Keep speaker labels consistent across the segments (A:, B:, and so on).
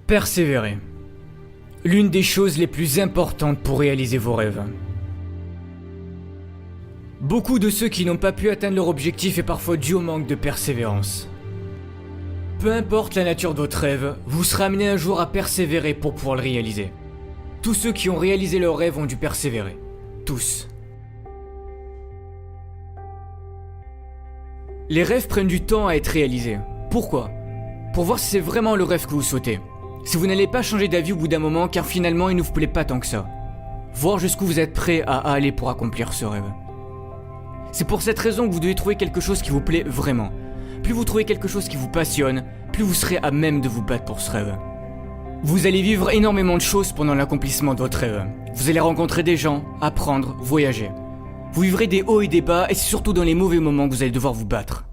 A: Persévérer. L'une des choses les plus importantes pour réaliser vos rêves. Beaucoup de ceux qui n'ont pas pu atteindre leur objectif est parfois dû au manque de persévérance. Peu importe la nature de votre rêve, vous serez amené un jour à persévérer pour pouvoir le réaliser. Tous ceux qui ont réalisé leur rêve ont dû persévérer. Tous. Les rêves prennent du temps à être réalisés. Pourquoi ? Pour voir si c'est vraiment le rêve que vous souhaitez. Si vous n'allez pas changer d'avis au bout d'un moment car finalement il ne vous plaît pas tant que ça. Voir jusqu'où vous êtes prêt à aller pour accomplir ce rêve. C'est pour cette raison que vous devez trouver quelque chose qui vous plaît vraiment. Plus vous trouvez quelque chose qui vous passionne, plus vous serez à même de vous battre pour ce rêve. Vous allez vivre énormément de choses pendant l'accomplissement de votre rêve. Vous allez rencontrer des gens, apprendre, voyager. Vous vivrez des hauts et des bas et c'est surtout dans les mauvais moments que vous allez devoir vous battre.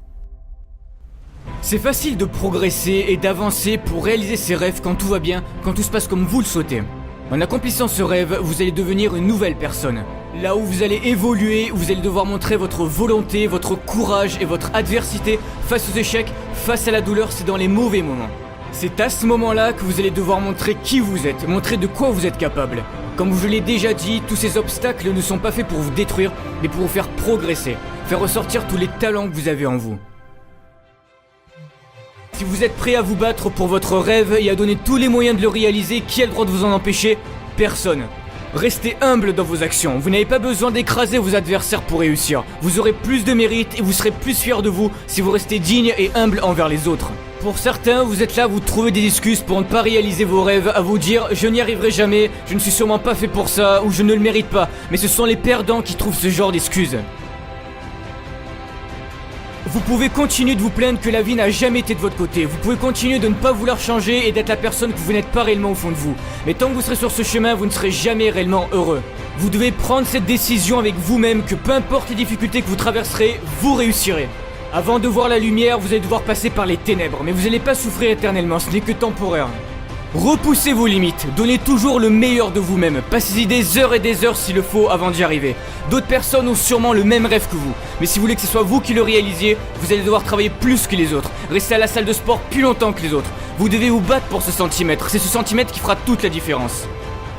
A: C'est facile de progresser et d'avancer pour réaliser ses rêves quand tout va bien, quand tout se passe comme vous le souhaitez. En accomplissant ce rêve, vous allez devenir une nouvelle personne. Là où vous allez évoluer, vous allez devoir montrer votre volonté, votre courage et votre adversité face aux échecs, face à la douleur, c'est dans les mauvais moments. C'est à ce moment-là que vous allez devoir montrer qui vous êtes, montrer de quoi vous êtes capable. Comme je l'ai déjà dit, tous ces obstacles ne sont pas faits pour vous détruire, mais pour vous faire progresser, faire ressortir tous les talents que vous avez en vous. Si vous êtes prêt à vous battre pour votre rêve et à donner tous les moyens de le réaliser, qui a le droit de vous en empêcher ? Personne. Restez humble dans vos actions, vous n'avez pas besoin d'écraser vos adversaires pour réussir. Vous aurez plus de mérite et vous serez plus fier de vous si vous restez digne et humble envers les autres. Pour certains, vous êtes là, vous trouvez des excuses pour ne pas réaliser vos rêves, à vous dire « je n'y arriverai jamais, je ne suis sûrement pas fait pour ça » ou « je ne le mérite pas ». Mais ce sont les perdants qui trouvent ce genre d'excuses. Vous pouvez continuer de vous plaindre que la vie n'a jamais été de votre côté. Vous pouvez continuer de ne pas vouloir changer et d'être la personne que vous n'êtes pas réellement au fond de vous. Mais tant que vous serez sur ce chemin, vous ne serez jamais réellement heureux. Vous devez prendre cette décision avec vous-même que peu importe les difficultés que vous traverserez, vous réussirez. Avant de voir la lumière, vous allez devoir passer par les ténèbres, mais vous n'allez pas souffrir éternellement, ce n'est que temporaire. Repoussez vos limites, donnez toujours le meilleur de vous-même, passez-y des heures et des heures s'il le faut avant d'y arriver. D'autres personnes ont sûrement le même rêve que vous, mais si vous voulez que ce soit vous qui le réalisiez, vous allez devoir travailler plus que les autres, rester à la salle de sport plus longtemps que les autres. Vous devez vous battre pour ce centimètre, c'est ce centimètre qui fera toute la différence.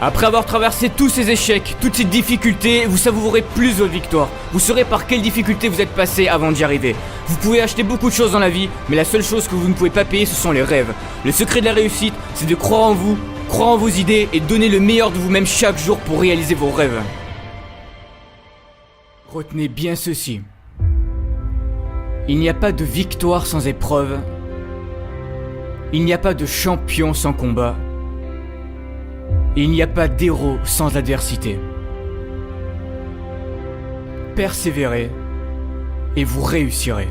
A: Après avoir traversé tous ces échecs, toutes ces difficultés, vous savourerez plus votre victoire. Vous saurez par quelles difficultés vous êtes passé avant d'y arriver. Vous pouvez acheter beaucoup de choses dans la vie, mais la seule chose que vous ne pouvez pas payer, ce sont les rêves. Le secret de la réussite, c'est de croire en vous, croire en vos idées et donner le meilleur de vous-même chaque jour pour réaliser vos rêves. Retenez bien ceci. Il n'y a pas de victoire sans épreuve. Il n'y a pas de champion sans combat. Il n'y a pas d'héros sans adversité. Persévérez et vous réussirez.